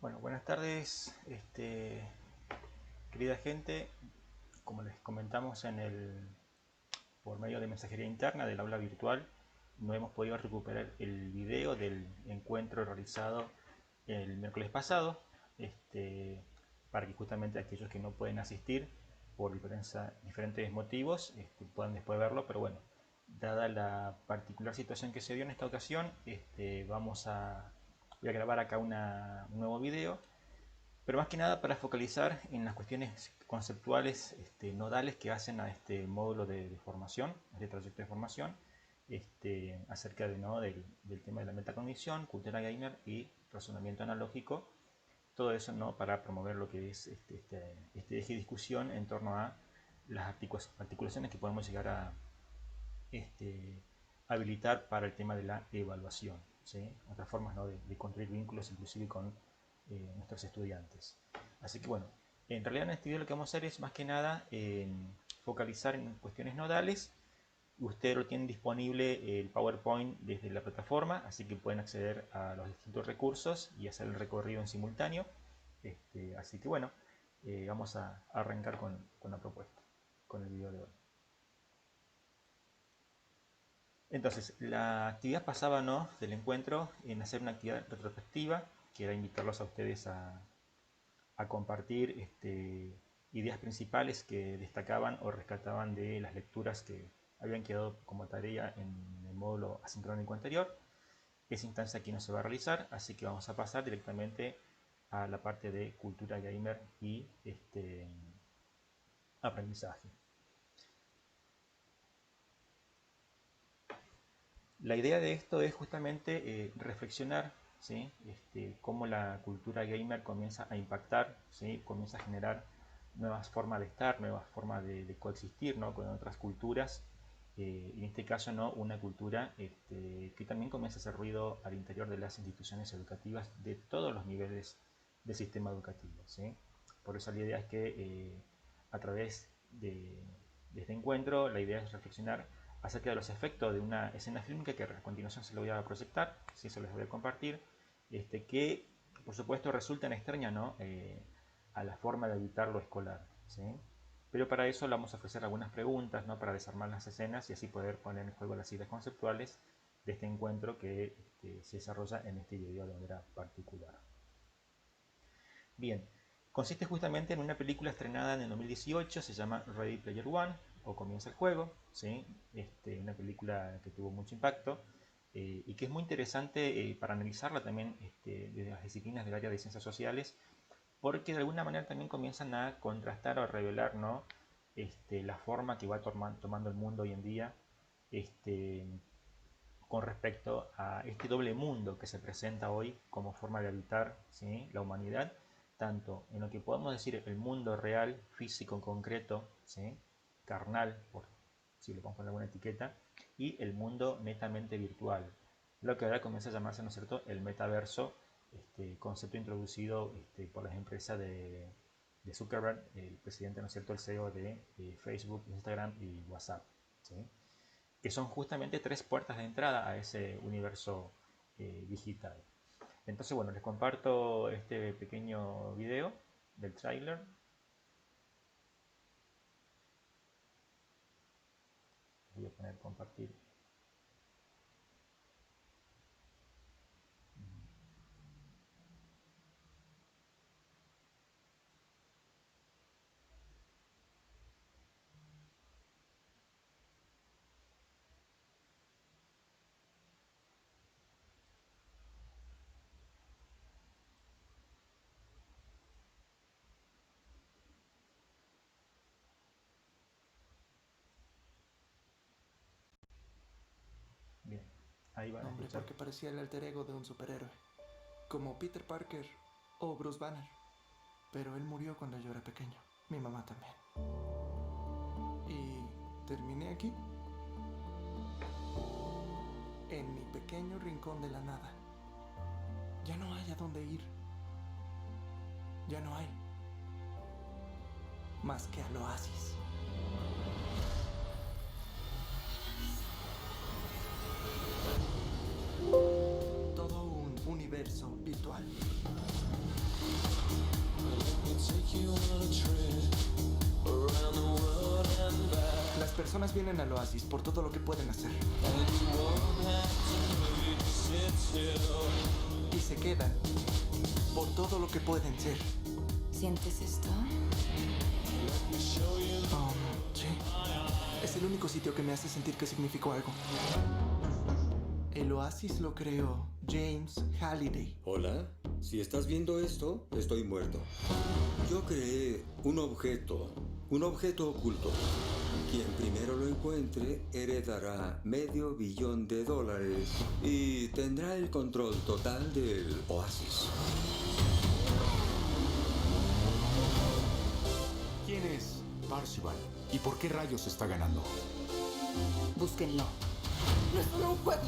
Bueno, buenas tardes, querida gente. Como les comentamos por medio de mensajería interna del aula virtual, no hemos podido recuperar el video del encuentro realizado el miércoles pasado, para que justamente aquellos que no pueden asistir por diferentes motivos puedan después verlo. Pero bueno, dada la particular situación que se dio en esta ocasión, voy a grabar acá un nuevo video, pero más que nada para focalizar en las cuestiones conceptuales nodales que hacen a este módulo de formación, a este trayecto de formación, acerca del tema de la metacognición, cultura gamer y razonamiento analógico. Todo eso, ¿no?, para promover lo que es este eje de discusión en torno a las articulaciones que podemos llegar a habilitar para el tema de la evaluación, ¿sí? Otras formas, ¿no?, de construir vínculos inclusive con nuestros estudiantes. Así que bueno, en realidad en este video lo que vamos a hacer es más que nada focalizar en cuestiones nodales. Ustedes lo tienen disponible el PowerPoint desde la plataforma, así que pueden acceder a los distintos recursos y hacer el recorrido en simultáneo. Así que bueno, vamos a arrancar con la propuesta, con el video de hoy. Entonces, la actividad pasaba, ¿no?, del encuentro en hacer una actividad retrospectiva, que era invitarlos a ustedes a compartir ideas principales que destacaban o rescataban de las lecturas que habían quedado como tarea en el módulo asincrónico anterior. Esa instancia aquí no se va a realizar, así que vamos a pasar directamente a la parte de cultura gamer y aprendizaje. La idea de esto es justamente reflexionar, ¿sí?, cómo la cultura gamer comienza a impactar, ¿sí?, comienza a generar nuevas formas de estar, nuevas formas de coexistir, ¿no?, con otras culturas. En este caso, ¿no?, una cultura que también comienza a hacer ruido al interior de las instituciones educativas de todos los niveles del sistema educativo, ¿sí? Por eso la idea es que a través de este encuentro, la idea es reflexionar acerca de los efectos de una escena fílmica que a continuación se lo voy a proyectar, si se les voy a compartir, que por supuesto resultan extrañas, ¿no?, a la forma de evitar lo escolar, ¿sí? Pero para eso le vamos a ofrecer algunas preguntas, ¿no?, para desarmar las escenas y así poder poner en juego las ideas conceptuales de este encuentro que se desarrolla en este video de manera particular. Bien, consiste justamente en una película estrenada en el 2018, se llama Ready Player One, o Comienza el juego, ¿sí? Una película que tuvo mucho impacto y que es muy interesante para analizarla también desde las disciplinas del área de ciencias sociales, porque de alguna manera también comienzan a contrastar o revelar, ¿no?, la forma que va tomando el mundo hoy en día con respecto a este doble mundo que se presenta hoy como forma de habitar, ¿sí?, la humanidad, tanto en lo que podemos decir el mundo real, físico, concreto, ¿sí?, carnal, por si le pongo alguna etiqueta, y el mundo netamente virtual, lo que ahora comienza a llamarse, ¿no es cierto?, el metaverso, concepto introducido por las empresas de Zuckerberg, el presidente, ¿no es cierto?, el CEO de Facebook, Instagram y WhatsApp, ¿sí?, que son justamente tres puertas de entrada a ese universo digital. Entonces, bueno, les comparto este pequeño video del tráiler. Voy a poner compartir. Bien, ahí van a Nombre escuchar. porque parecía el alter ego de un superhéroe, como Peter Parker o Bruce Banner. Pero él murió cuando yo era pequeño. Mi mamá también. Y terminé aquí, en mi pequeño rincón de la nada. Ya no hay a dónde ir. Ya no hay más que al oasis. Todo un universo virtual. personas vienen al oasis por todo lo que pueden hacer. Y se quedan por todo lo que pueden ser. ¿Sientes esto? Sí. Es el único sitio que me hace sentir que significó algo. El oasis lo creó James Halliday. Hola, si estás viendo esto, estoy muerto. Yo creé un objeto oculto. Quien primero lo encuentre heredará $500 millones y tendrá el control total del oasis. ¿Quién es Parzival? ¿Y por qué rayos está ganando? Búsquenlo. No es solo un juego.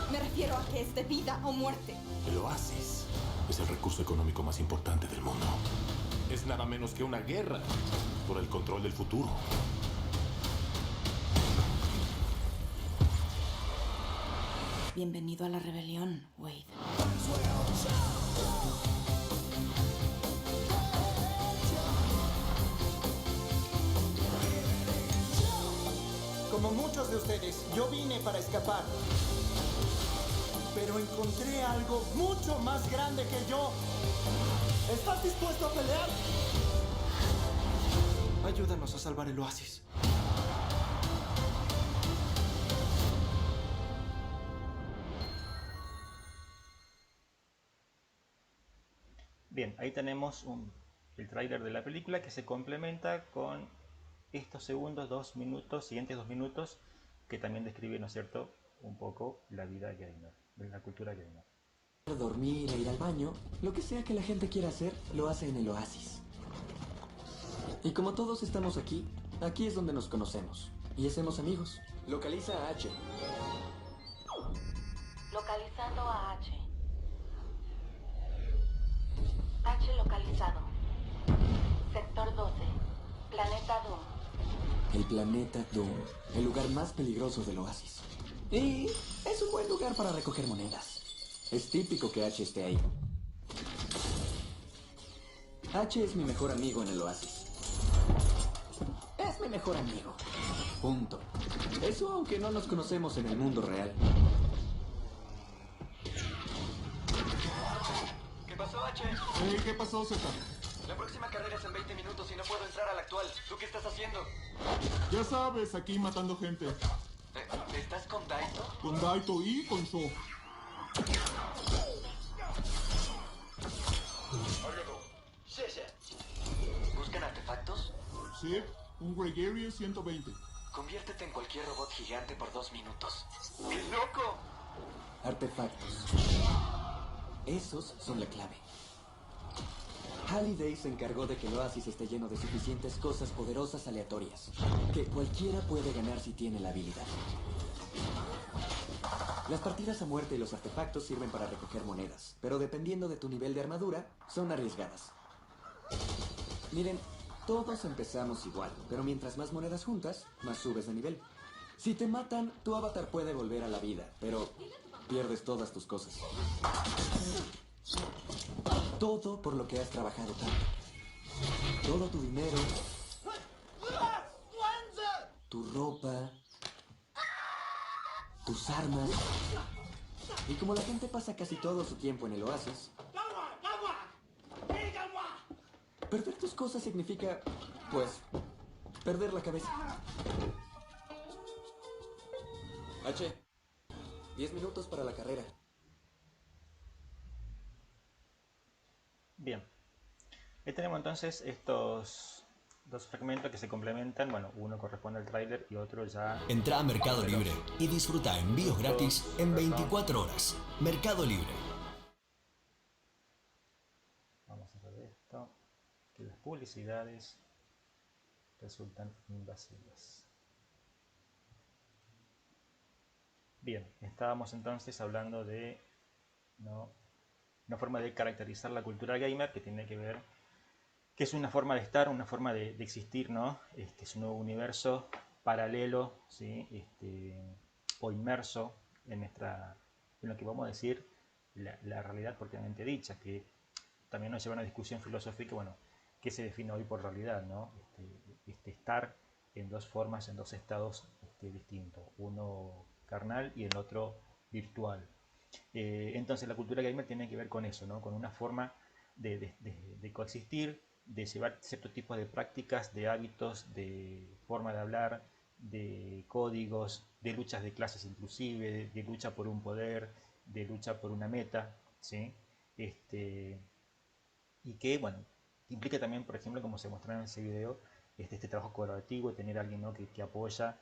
Me refiero a que es de vida o muerte. El oasis es el recurso económico más importante del mundo. Es nada menos que una guerra por el control del futuro. Bienvenido a la rebelión, Wade. Como muchos de ustedes, yo vine para escapar. Pero encontré algo mucho más grande que yo. ¿Estás dispuesto a pelear? Ayúdanos a salvar el oasis. Bien, ahí tenemos el tráiler de la película que se complementa con estos segundos, 2 minutos, siguientes 2 minutos, que también describe, ¿no es cierto?, un poco la vida gamer, la cultura gamer. Dormir e ir al baño, lo que sea que la gente quiera hacer, lo hace en el oasis. Y como todos estamos aquí, aquí es donde nos conocemos y hacemos amigos. Localiza a H. Localizando a H. H localizado. Sector 12. Planeta Doom. El planeta Doom, el lugar más peligroso del oasis. Y es un buen lugar para recoger monedas. Es típico que H esté ahí. H es mi mejor amigo en el oasis. Es mi mejor amigo. Punto. Eso aunque no nos conocemos en el mundo real. ¿Qué pasó, H? ¿Qué pasó, Z? La próxima carrera es en 20 minutos y no puedo entrar a la actual. ¿Tú qué estás haciendo? Ya sabes, aquí matando gente. ¿Estás con Daito? Con Daito y con Sho. ¿Buscan artefactos? Sí, un Gregaria 120. Conviértete en cualquier robot gigante por 2 minutos. ¡Qué loco! Artefactos. Esos son la clave. Halliday se encargó de que el oasis esté lleno de suficientes cosas poderosas aleatorias, que cualquiera puede ganar si tiene la habilidad. Las partidas a muerte y los artefactos sirven para recoger monedas, pero dependiendo de tu nivel de armadura, son arriesgadas. Miren, todos empezamos igual, pero mientras más monedas juntas, más subes de nivel. Si te matan, tu avatar puede volver a la vida, pero pierdes todas tus cosas. Todo por lo que has trabajado tanto. Todo tu dinero, tu ropa, tus armas. Y como la gente pasa casi todo su tiempo en el oasis, perder tus cosas significa, pues, perder la cabeza. H, 10 minutos para la carrera. Bien, ahí tenemos entonces estos dos fragmentos que se complementan. Bueno, uno corresponde al tráiler y otro ya... Entra a Mercado Libre y disfruta envíos gratis en 24 horas. Mercado Libre. Vamos a ver esto, que las publicidades resultan invasivas. Bien, estábamos entonces hablando de una forma de caracterizar la cultura gamer que tiene que ver, que es una forma de estar, una forma de existir, ¿no? Es un nuevo universo paralelo, ¿sí? O inmerso en lo que vamos a decir la realidad propiamente dicha, que también nos lleva a una discusión filosófica, bueno, ¿qué se define hoy por realidad, ¿no? estar en dos formas, en dos estados distintos, uno carnal y el otro virtual. Entonces la cultura gamer tiene que ver con eso, ¿no? Con una forma de coexistir, de llevar cierto tipo de prácticas, de hábitos, de forma de hablar, de códigos, de luchas de clases inclusive, de lucha por un poder, de lucha por una meta, ¿sí? Y que, bueno, implica también, por ejemplo, como se mostró en ese video, este trabajo colaborativo, tener a alguien, ¿no? que apoya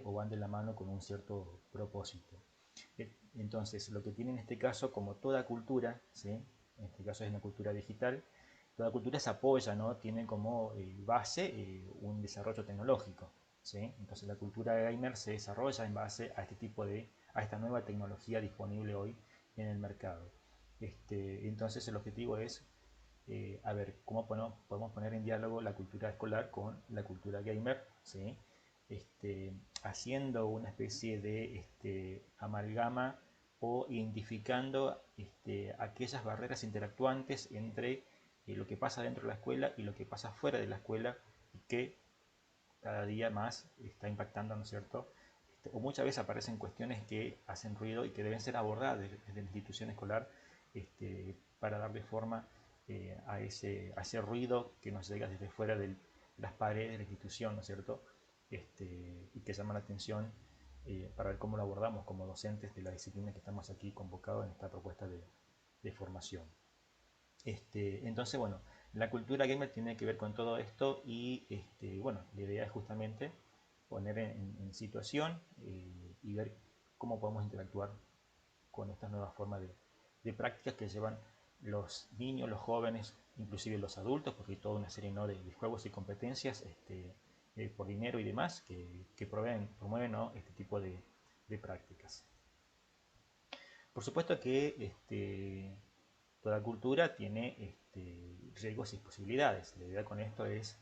o van de la mano con un cierto propósito. Entonces, lo que tiene en este caso, como toda cultura, ¿sí? En este caso es una cultura digital, toda cultura se apoya, ¿no? Tiene como base un desarrollo tecnológico, ¿sí? Entonces la cultura gamer se desarrolla en base a a esta nueva tecnología disponible hoy en el mercado. Entonces el objetivo es a ver cómo podemos poner en diálogo la cultura escolar con la cultura gamer, ¿sí? Haciendo una especie de amalgama o identificando aquellas barreras interactuantes entre lo que pasa dentro de la escuela y lo que pasa fuera de la escuela y que cada día más está impactando, ¿no es cierto? O muchas veces aparecen cuestiones que hacen ruido y que deben ser abordadas desde la institución escolar para darle forma a ese ruido que nos llega desde fuera de las paredes de la institución, ¿no es cierto? Y que llama la atención para ver cómo lo abordamos como docentes de la disciplina que estamos aquí convocados en esta propuesta de formación. Entonces, bueno, la cultura gamer tiene que ver con todo esto y, bueno, la idea es justamente poner en situación y ver cómo podemos interactuar con estas nuevas formas de prácticas que llevan los niños, los jóvenes, inclusive los adultos, porque hay toda una serie, ¿no? de juegos y competencias por dinero y demás que promueven, ¿no? este tipo de prácticas. Por supuesto que toda cultura tiene riesgos y posibilidades. La idea con esto es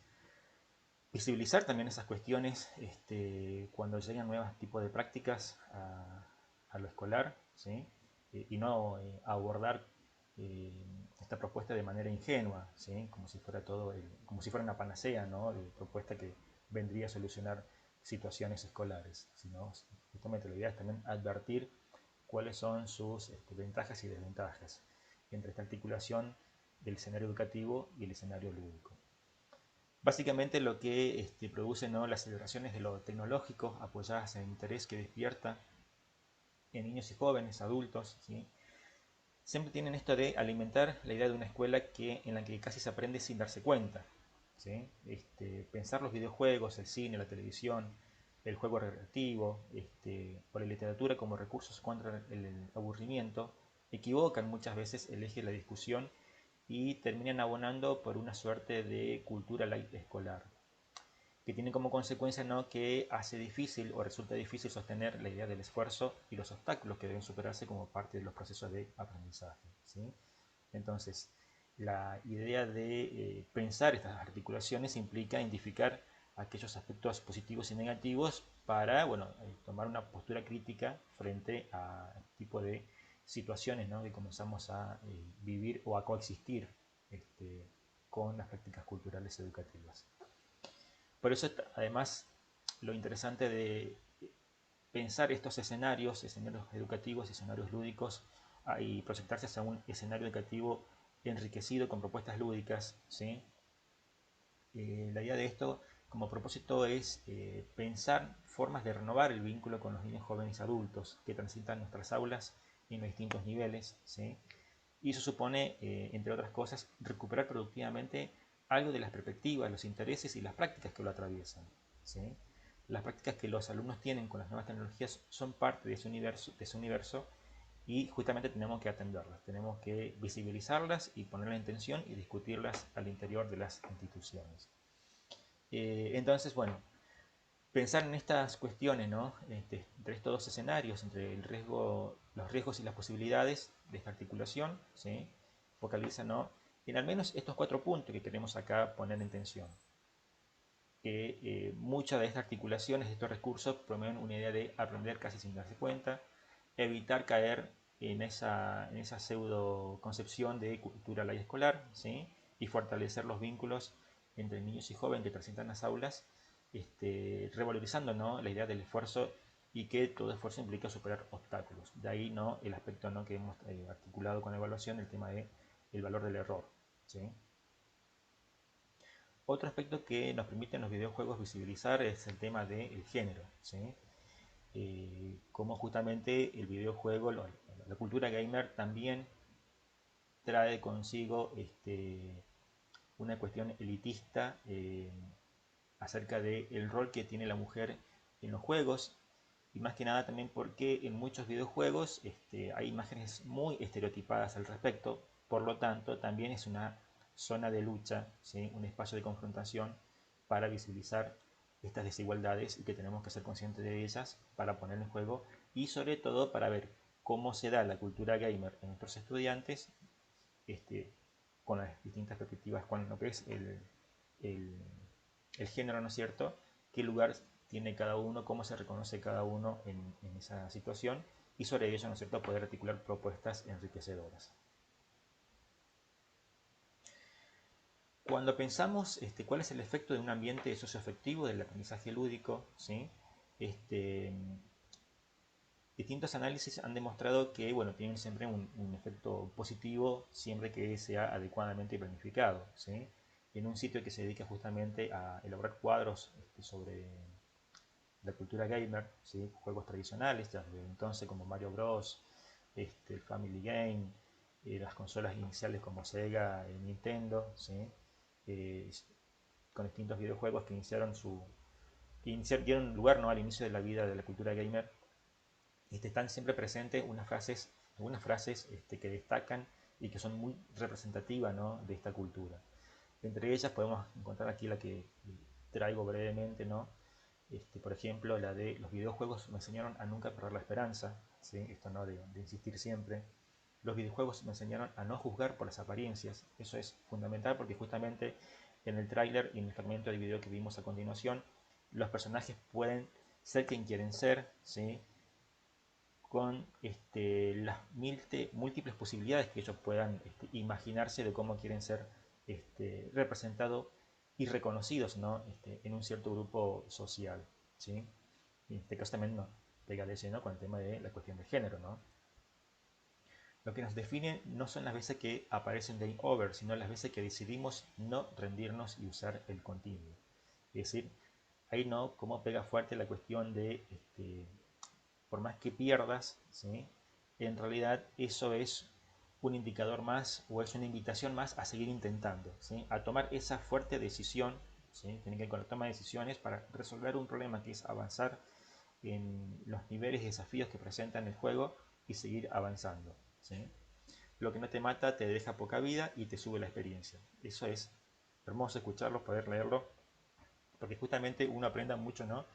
visibilizar también esas cuestiones cuando llegan nuevos tipos de prácticas a lo escolar, ¿sí? Y no abordar esta propuesta de manera ingenua, ¿sí? Como si fuera como si fuera una panacea, ¿no? De propuesta que vendría a solucionar situaciones escolares, sino justamente la idea es también advertir cuáles son sus ventajas y desventajas entre esta articulación del escenario educativo y el escenario lúdico. Básicamente lo que produce, ¿no? las celebraciones de lo tecnológico apoyadas en el interés que despierta en niños y jóvenes, adultos, ¿sí? Siempre tienen esto de alimentar la idea de una escuela en la que casi se aprende sin darse cuenta, ¿sí? Pensar los videojuegos, el cine, la televisión, el juego recreativo, o la literatura como recursos contra el aburrimiento, equivocan muchas veces el eje de la discusión y terminan abonando por una suerte de cultura light escolar, que tiene como consecuencia, ¿no? que hace difícil o resulta difícil sostener la idea del esfuerzo y los obstáculos que deben superarse como parte de los procesos de aprendizaje, ¿sí? Entonces, la idea de pensar estas articulaciones implica identificar aquellos aspectos positivos y negativos para, bueno, tomar una postura crítica frente a este tipo de situaciones, ¿no? que comenzamos a vivir o a coexistir con las prácticas culturales educativas. Por eso, además, lo interesante de pensar estos escenarios educativos, escenarios lúdicos, y proyectarse hacia un escenario educativo enriquecido con propuestas lúdicas, ¿sí? La idea de esto como propósito es pensar formas de renovar el vínculo con los niños, jóvenes y adultos que transitan nuestras aulas en los distintos niveles, ¿sí? Y eso supone, entre otras cosas, recuperar productivamente algo de las perspectivas, los intereses y las prácticas que lo atraviesan, ¿sí? Las prácticas que los alumnos tienen con las nuevas tecnologías son parte de ese universo y justamente tenemos que atenderlas, tenemos que visibilizarlas y ponerlas en tensión y discutirlas al interior de las instituciones. Entonces, bueno, pensar en estas cuestiones, ¿no? entre estos dos escenarios, entre los riesgos y las posibilidades de esta articulación, ¿sí? Focaliza, ¿no? en al menos estos 4 puntos que queremos acá poner en tensión. Que muchas de estas articulaciones, de estos recursos, promueven una idea de aprender casi sin darse cuenta, evitar caer en esa pseudo concepción de cultura light escolar, ¿sí? Y fortalecer los vínculos entre niños y jóvenes que transitan las aulas, revalorizando, ¿no?, la idea del esfuerzo y que todo esfuerzo implica superar obstáculos. De ahí, ¿no?, el aspecto, ¿no?, que hemos articulado con la evaluación, el tema del valor del error, ¿sí? Otro aspecto que nos permiten los videojuegos visibilizar es el tema del género, ¿sí? Como justamente el videojuego, la cultura gamer también trae consigo una cuestión elitista acerca del rol que tiene la mujer en los juegos, y más que nada también porque en muchos videojuegos hay imágenes muy estereotipadas al respecto, por lo tanto también es una zona de lucha, ¿sí?, un espacio de confrontación para visibilizar estas desigualdades y que tenemos que ser conscientes de ellas para poner en juego y sobre todo para ver cómo se da la cultura gamer en nuestros estudiantes, con las distintas perspectivas, con lo que es el género, ¿no es cierto?, qué lugar tiene cada uno, cómo se reconoce cada uno en esa situación, y sobre ello, ¿no es cierto?, poder articular propuestas enriquecedoras. Cuando pensamos cuál es el efecto de un ambiente socioafectivo del aprendizaje lúdico, ¿sí?, distintos análisis han demostrado que, bueno, tienen siempre un efecto positivo siempre que sea adecuadamente planificado, ¿sí? En un sitio que se dedica justamente a elaborar cuadros sobre la cultura gamer, ¿sí?, juegos tradicionales desde entonces como Mario Bros, el Family Game, las consolas iniciales como Sega y Nintendo, ¿sí?, con distintos videojuegos que dieron lugar, ¿no?, al inicio de la vida de la cultura gamer. Están siempre presentes algunas frases que destacan y que son muy representativas, ¿no?, de esta cultura. Entre ellas podemos encontrar aquí la que traigo brevemente, ¿no? Por ejemplo, la de los videojuegos me enseñaron a nunca perder la esperanza, ¿sí?, esto, ¿no?, de insistir siempre. Los videojuegos me enseñaron a no juzgar por las apariencias. Eso es fundamental porque justamente en el tráiler y en el fragmento del video que vimos a continuación, los personajes pueden ser quien quieren ser, ¿sí?, con las múltiples posibilidades que ellos puedan imaginarse de cómo quieren ser representados y reconocidos, ¿no?, en un cierto grupo social, ¿sí? Y en este caso también nos pega de lleno con el tema de la cuestión de género, ¿no? Lo que nos define no son las veces que aparecen game over, sino las veces que decidimos no rendirnos y usar el continuo. Es decir, ahí no, cómo pega fuerte la cuestión de por más que pierdas, ¿sí?, en realidad eso es un indicador más o es una invitación más a seguir intentando, ¿sí?, a tomar esa fuerte decisión, ¿sí?, tiene que ver con la toma de decisiones para resolver un problema que es avanzar en los niveles de desafíos que presentan el juego y seguir avanzando, ¿sí? Lo que no te mata te deja poca vida y te sube la experiencia. Eso es hermoso escucharlo, poder leerlo, porque justamente uno aprenda mucho, ¿no?,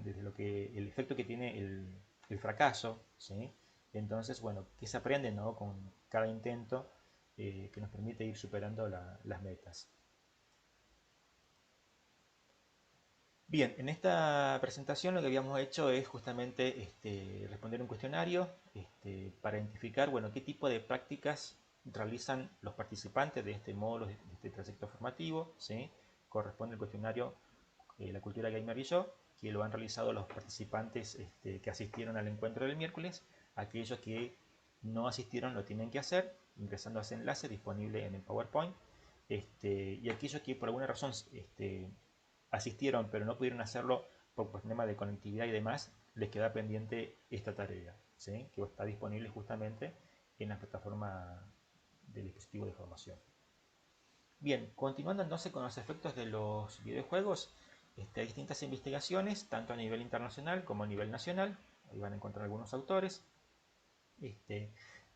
desde el efecto que tiene el fracaso, ¿sí? Entonces, bueno, que se aprende, ¿no?, con cada intento que nos permite ir superando las metas. Bien, en esta presentación lo que habíamos hecho es justamente responder un cuestionario para identificar, bueno, qué tipo de prácticas realizan los participantes de este módulo, de este trayecto formativo, ¿sí? Corresponde el cuestionario La Cultura Gamer y Yo, que lo han realizado los participantes que asistieron al encuentro del miércoles. Aquellos que no asistieron lo tienen que hacer ingresando a ese enlace disponible en el PowerPoint, y aquellos que por alguna razón asistieron pero no pudieron hacerlo por problemas de conectividad y demás, les queda pendiente esta tarea, ¿sí?, que está disponible justamente en la plataforma del dispositivo de formación. Bien, continuando entonces con los efectos de los videojuegos, hay distintas investigaciones, tanto a nivel internacional como a nivel nacional. Ahí van a encontrar algunos autores,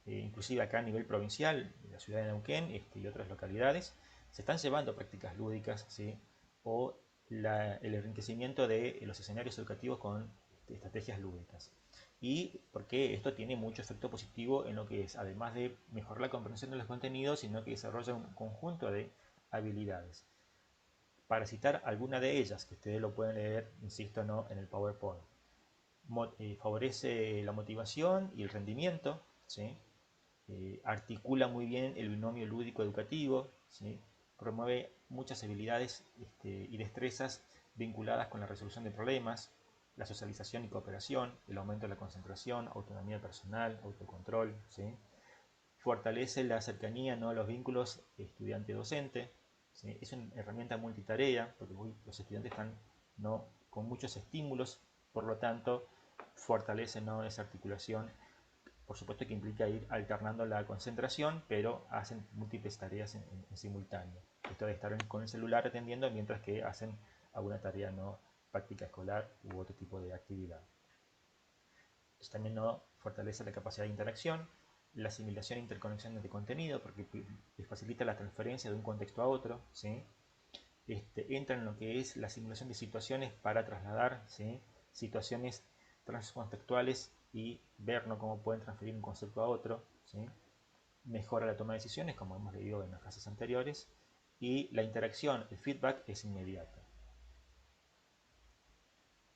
inclusive acá a nivel provincial, en la ciudad de Neuquén y otras localidades, se están llevando prácticas lúdicas, ¿sí?, o el enriquecimiento de los escenarios educativos con estrategias lúdicas. Y porque esto tiene mucho efecto positivo en lo que es, además de mejorar la comprensión de los contenidos, sino que desarrolla un conjunto de habilidades. Para citar alguna de ellas, que ustedes lo pueden leer, insisto, ¿no?, en el PowerPoint, favorece la motivación y el rendimiento, ¿sí? Articula muy bien el binomio lúdico-educativo, ¿sí? promueve muchas habilidades y destrezas vinculadas con la resolución de problemas, la socialización y cooperación, el aumento de la concentración, autonomía personal, autocontrol, ¿sí? Fortalece la cercanía, ¿no?, los vínculos estudiante-docente, ¿sí? Es una herramienta multitarea, porque los estudiantes están, ¿no?, con muchos estímulos, por lo tanto, fortalece, ¿no?, esa articulación. Por supuesto que implica ir alternando la concentración, pero hacen múltiples tareas en simultáneo. Esto de estar con el celular atendiendo mientras que hacen alguna tarea, ¿no?, práctica escolar u otro tipo de actividad. Esto también, ¿no?, fortalece la capacidad de interacción, la asimilación e interconexión de contenido, porque les facilita la transferencia de un contexto a otro, ¿sí? Entra en lo que es la simulación de situaciones para trasladar, ¿sí?, situaciones transcontextuales y ver, ¿no?, cómo pueden transferir un concepto a otro, ¿sí? Mejora la toma de decisiones, como hemos leído en las clases anteriores, y la interacción, el feedback es inmediato.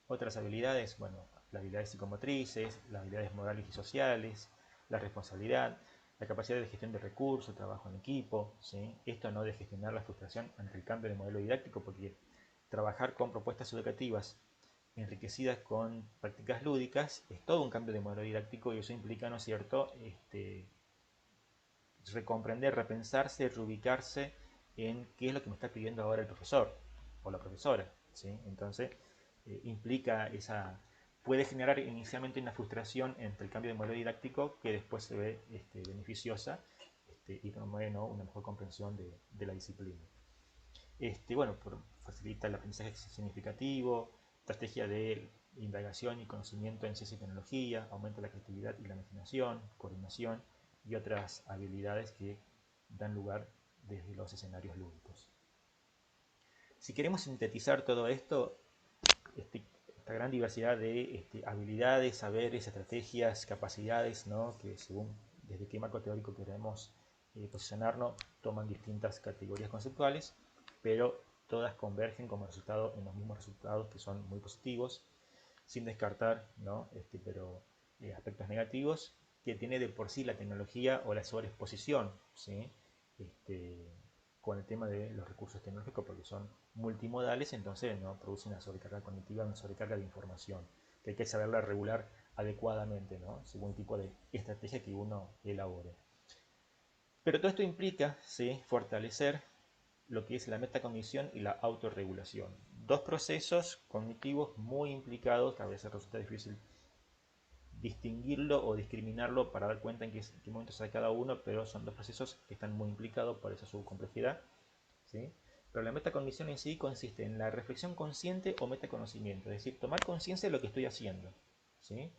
Otras habilidades, bueno, las habilidades psicomotrices, las habilidades morales y sociales, la responsabilidad, la capacidad de gestión de recursos, trabajo en equipo, ¿sí? Esto no de gestionar la frustración ante el cambio de modelo didáctico, porque trabajar con propuestas educativas enriquecidas con prácticas lúdicas es todo un cambio de modelo didáctico y eso implica, ¿no es cierto?, recomprender, repensarse, reubicarse en qué es lo que me está pidiendo ahora el profesor o la profesora, ¿sí? Entonces, implica puede generar inicialmente una frustración entre el cambio de modelo didáctico que después se ve beneficiosa y promueve, ¿no?, una mejor comprensión de la disciplina. Bueno, facilita el aprendizaje significativo, estrategia de indagación y conocimiento en ciencia y tecnología, aumenta la creatividad y la imaginación, coordinación y otras habilidades que dan lugar desde los escenarios lúdicos. Si queremos sintetizar todo esto, esta gran diversidad de habilidades, saberes, estrategias, capacidades, ¿no?, que según desde qué marco teórico queremos posicionarnos, toman distintas categorías conceptuales, pero todas convergen como resultado en los mismos resultados que son muy positivos, sin descartar, ¿no?, pero aspectos negativos que tiene de por sí la tecnología o la sobreexposición, ¿sí?, con el tema de los recursos tecnológicos, porque son multimodales, entonces no produce una sobrecarga cognitiva, una sobrecarga de información, que hay que saberla regular adecuadamente, ¿no?, según el tipo de estrategia que uno elabore. Pero todo esto implica, ¿sí?, fortalecer lo que es la metacognición y la autorregulación. Dos procesos cognitivos muy implicados, que a veces resulta difícil distinguirlo o discriminarlo para dar cuenta en qué momento está cada uno, pero son dos procesos que están muy implicados, por eso su complejidad, ¿sí? Pero la metacognición en sí consiste en la reflexión consciente o metaconocimiento, es decir, tomar conciencia de lo que estoy haciendo, ¿sí?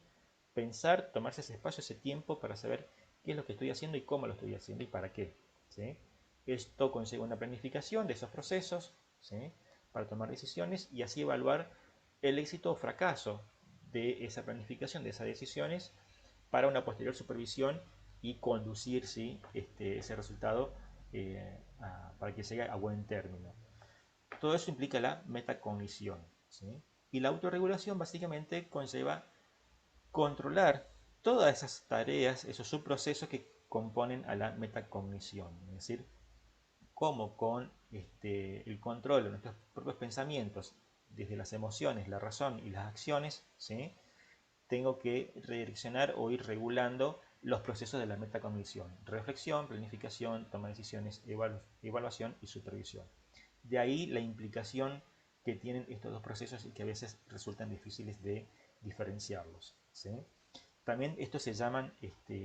Pensar, tomarse ese espacio, ese tiempo para saber qué es lo que estoy haciendo y cómo lo estoy haciendo y para qué, ¿sí? Esto conlleva una planificación de esos procesos, ¿sí?, para tomar decisiones y así evaluar el éxito o fracaso de esa planificación, de esas decisiones, para una posterior supervisión y conducir, ¿sí?, ese resultado para que llegue a buen término. Todo eso implica la metacognición, ¿sí? Y la autorregulación básicamente conlleva controlar todas esas tareas, esos subprocesos que componen a la metacognición, es decir, cómo con el control de nuestros propios pensamientos, desde las emociones, la razón y las acciones, ¿sí?, tengo que redireccionar o ir regulando los procesos de la metacognición: reflexión, planificación, toma de decisiones, evaluación y supervisión. De ahí la implicación que tienen estos dos procesos y que a veces resultan difíciles de diferenciarlos, ¿sí? También estos se llaman,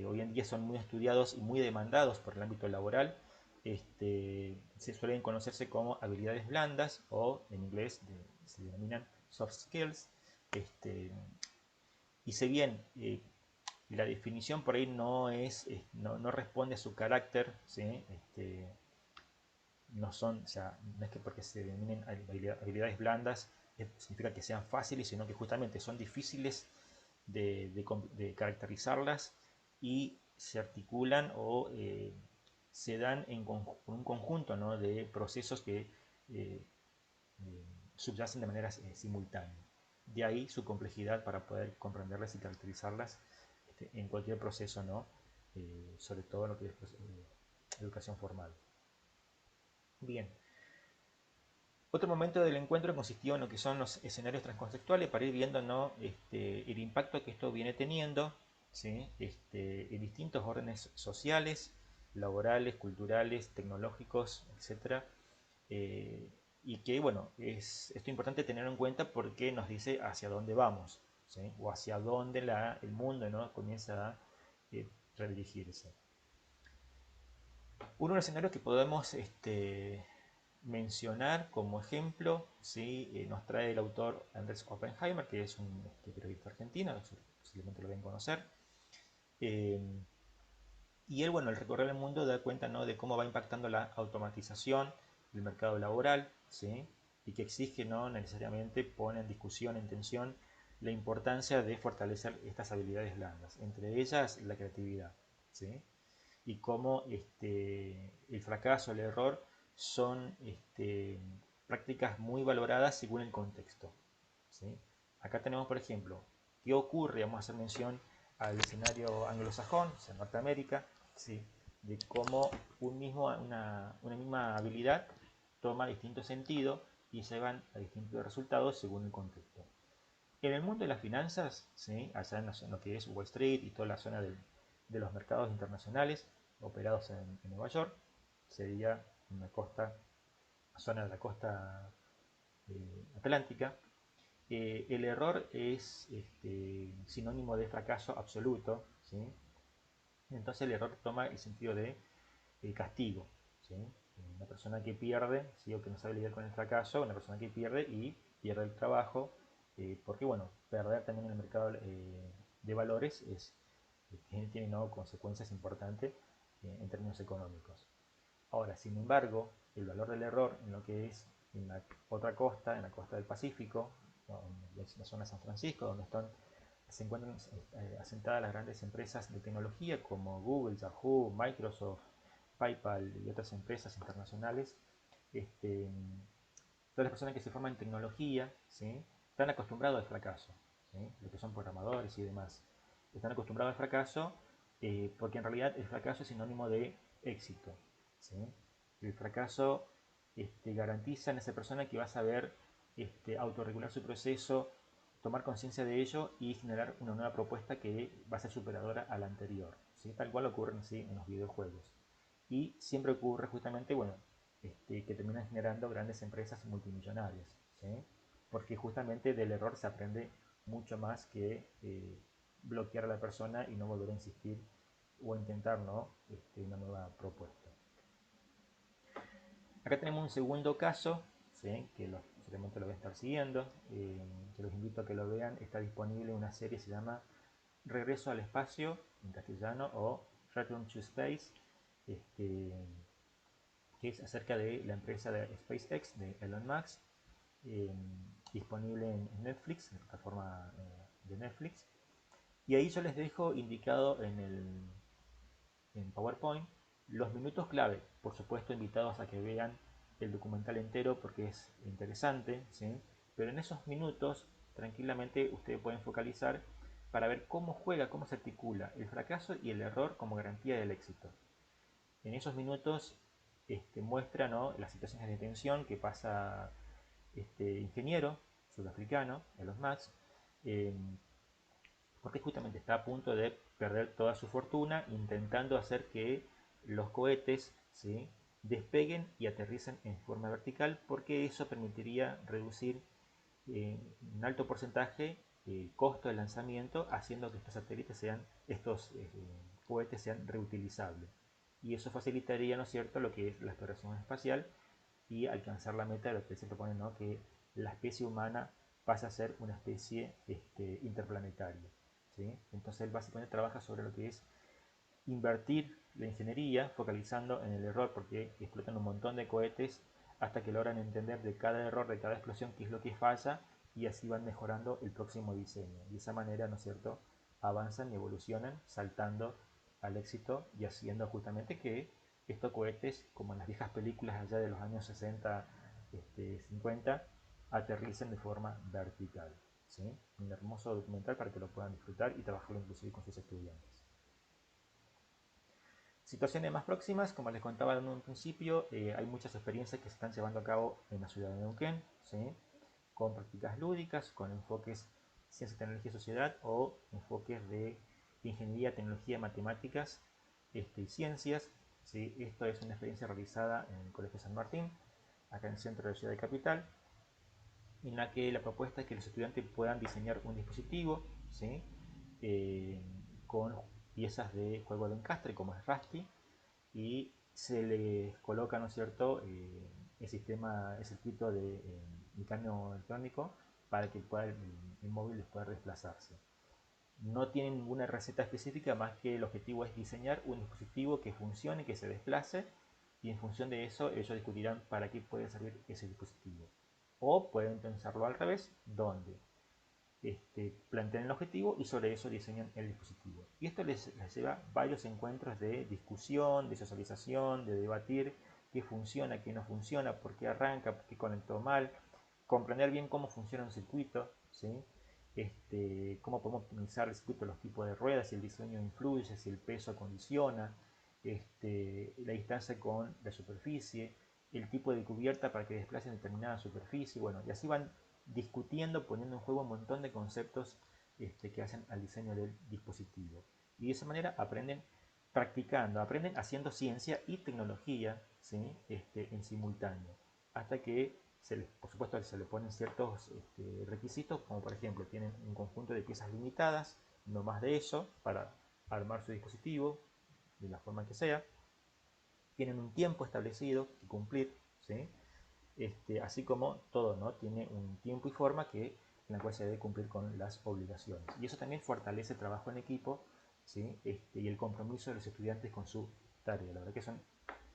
hoy en día son muy estudiados y muy demandados por el ámbito laboral. Se suelen conocerse como habilidades blandas o en inglés se denominan soft skills. Y si bien la definición por ahí no responde a su carácter, ¿sí?, no es que porque se denominen habilidades blandas significa que sean fáciles, sino que justamente son difíciles de caracterizarlas y se articulan o se dan por un conjunto, ¿no?, de procesos que subyacen de manera simultánea. De ahí su complejidad para poder comprenderlas y caracterizarlas en cualquier proceso, ¿no?, sobre todo en lo que es educación formal. Bien. Otro momento del encuentro consistió en lo que son los escenarios transconceptuales para ir viendo, ¿no? El impacto que esto viene teniendo, ¿sí? En distintos órdenes sociales, laborales, culturales, tecnológicos, etcétera. Y que, bueno, esto importante tenerlo en cuenta porque nos dice hacia dónde vamos, ¿sí? O hacia dónde el mundo, ¿no? Comienza a redirigirse. Uno de los escenarios que podemos mencionar como ejemplo, ¿sí? Nos trae el autor Andrés Oppenheimer, que es un periodista argentino, posiblemente lo deben conocer. Y él, bueno, al recorrer el mundo da cuenta, ¿no? De cómo va impactando la automatización del mercado laboral, ¿sí? Y que exige, no necesariamente pone en discusión, en tensión, la importancia de fortalecer estas habilidades blandas, entre ellas la creatividad, ¿sí? Y cómo el fracaso, el error son prácticas muy valoradas según el contexto, ¿sí? Acá tenemos, por ejemplo, qué ocurre, vamos a hacer mención al escenario anglosajón, o sea, Norteamérica, ¿sí? De cómo una misma habilidad toma distintos sentidos y llevan a distintos resultados según el contexto. En el mundo de las finanzas, ¿sí? Allá en lo que es Wall Street y toda la zona de los mercados internacionales operados en Nueva York, sería una zona de la costa atlántica. El error es sinónimo de fracaso absoluto, ¿sí? Entonces el error toma el sentido de castigo, ¿sí? Una persona que pierde, ¿sí? O que no sabe lidiar con el fracaso, una persona que pierde y pierde el trabajo, porque bueno, perder también en el mercado de valores tiene, ¿no? consecuencias importantes en términos económicos. Ahora, sin embargo, el valor del error en lo que es en la otra costa, en la costa del Pacífico, en la zona de San Francisco, donde se encuentran asentadas las grandes empresas de tecnología como Google, Yahoo, Microsoft, PayPal y otras empresas internacionales. Todas las personas que se forman en tecnología, ¿sí? Están acostumbrados al fracaso, ¿sí? Los que son programadores y demás están acostumbrados al fracaso, porque en realidad el fracaso es sinónimo de éxito, ¿sí? El fracaso garantiza en esa persona que va a saber autorregular su proceso, tomar conciencia de ello y generar una nueva propuesta que va a ser superadora a la anterior, ¿sí? Tal cual ocurre ¿sí? en los videojuegos. Y siempre ocurre justamente, bueno, que terminan generando grandes empresas multimillonarias, ¿sí? Porque justamente del error se aprende mucho más que bloquear a la persona y no volver a insistir o intentar, ¿no? Una nueva propuesta. Acá tenemos un segundo caso, ¿sí? Que seguramente lo voy a estar siguiendo, que los invito a que lo vean. Está disponible una serie, se llama Regreso al Espacio, en castellano, o Return to Space, que es acerca de la empresa de SpaceX, de Elon Musk, disponible en Netflix, en la plataforma de Netflix. Y ahí yo les dejo indicado en PowerPoint los minutos clave, por supuesto invitados a que vean el documental entero porque es interesante, ¿sí? Pero en esos minutos tranquilamente ustedes pueden focalizar para ver cómo juega, cómo se articula el fracaso y el error como garantía del éxito. En esos minutos muestra, ¿no? Las situaciones de tensión que pasa este ingeniero sudafricano, Elon Musk, porque justamente está a punto de perder toda su fortuna intentando hacer que los cohetes, ¿sí? Despeguen y aterricen en forma vertical, porque eso permitiría reducir un alto porcentaje el costo de lanzamiento, haciendo que estos satélites estos cohetes sean reutilizables. Y eso facilitaría, ¿no es cierto?, lo que es la exploración espacial y alcanzar la meta de lo que se propone, ¿no?, que la especie humana pasa a ser una especie interplanetaria, ¿sí? Entonces él básicamente trabaja sobre lo que es invertir la ingeniería focalizando en el error, porque explotan un montón de cohetes hasta que logran entender de cada error, de cada explosión, qué es lo que falla, y así van mejorando el próximo diseño. De esa manera, ¿no es cierto?, avanzan y evolucionan, saltando al éxito y haciendo justamente que estos cohetes, como en las viejas películas allá de los años 60, 50, aterricen de forma vertical, ¿sí? Un hermoso documental para que lo puedan disfrutar y trabajarlo inclusive con sus estudiantes. Situaciones más próximas, como les contaba en un principio, hay muchas experiencias que se están llevando a cabo en la ciudad de Neuquén, ¿sí? Con prácticas lúdicas, con enfoques ciencia, tecnología y sociedad o enfoques de ingeniería, tecnología, matemáticas y ciencias. ¿Sí? Esto es una experiencia realizada en el Colegio San Martín, acá en el centro de la ciudad de Capital, en la que la propuesta es que los estudiantes puedan diseñar un dispositivo, ¿sí? Con piezas de juego de encastre como es Rusty, y se les coloca, ¿no es cierto?, el sistema, el circuito de mecano electrónico para que el móvil pueda desplazarse. No tienen ninguna receta específica, más que el objetivo es diseñar un dispositivo que funcione, que se desplace, y en función de eso ellos discutirán para qué puede servir ese dispositivo. O pueden pensarlo al revés, donde plantean el objetivo y sobre eso diseñan el dispositivo. Y esto les lleva varios encuentros de discusión, de socialización, de debatir qué funciona, qué no funciona, por qué arranca, por qué conectó mal, comprender bien cómo funciona un circuito, ¿sí? Cómo podemos optimizar el circuito, los tipos de ruedas, si el diseño influye, si el peso condiciona, la distancia con la superficie, el tipo de cubierta para que desplacen determinada superficie, bueno, y así van discutiendo, poniendo en juego un montón de conceptos que hacen al diseño del dispositivo. Y de esa manera aprenden practicando, aprenden haciendo ciencia y tecnología, ¿sí? En simultáneo, hasta que por supuesto se le ponen ciertos requisitos, como por ejemplo tienen un conjunto de piezas limitadas, no más de eso, para armar su dispositivo de la forma que sea, tienen un tiempo establecido que cumplir, ¿sí? Así como todo, ¿no? Tiene un tiempo y forma en la cual se debe cumplir con las obligaciones. Y eso también fortalece el trabajo en equipo, ¿sí? Y el compromiso de los estudiantes con su tarea. La verdad que son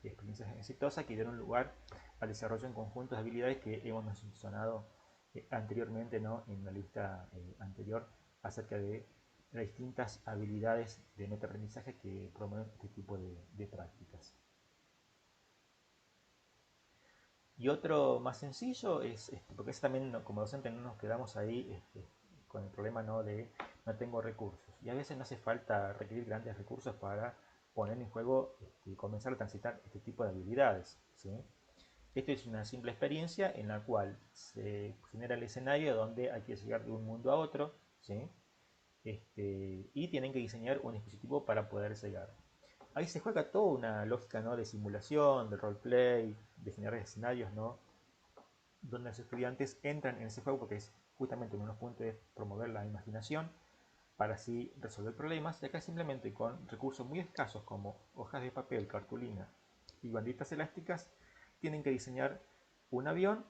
experiencias exitosas que dieron lugar al desarrollo en conjuntos de habilidades que hemos mencionado anteriormente, ¿no? En la lista anterior acerca de las distintas habilidades de metaaprendizaje que promueven este tipo de prácticas. Y otro más sencillo es, porque es también como docente no nos quedamos ahí con el problema, ¿no? De no tengo recursos. Y a veces no hace falta requerir grandes recursos para poner en juego y comenzar a transitar este tipo de habilidades, ¿sí? Esto es una simple experiencia en la cual se genera el escenario donde hay que llegar de un mundo a otro, ¿sí? Y tienen que diseñar un dispositivo para poder llegar. Ahí se juega toda una lógica, ¿no? De simulación, de roleplay, de generar escenarios, ¿no? Donde los estudiantes entran en ese juego porque es justamente uno de los puntos de promover la imaginación para así resolver problemas. Y acá simplemente con recursos muy escasos como hojas de papel, cartulina y banditas elásticas tienen que diseñar un avión,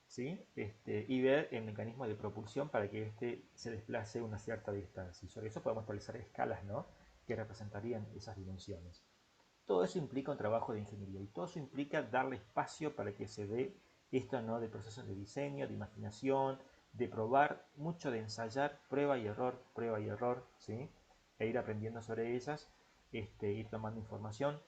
¿sí? Y ver el mecanismo de propulsión para que se desplace una cierta distancia. Y sobre eso podemos establecer escalas, ¿no? Que representarían esas dimensiones. Todo eso implica un trabajo de ingeniería y todo eso implica darle espacio para que se dé esto, ¿no? De procesos de diseño, de imaginación, de probar, mucho de ensayar, prueba y error, ¿sí? E ir aprendiendo sobre ellas, ir tomando información.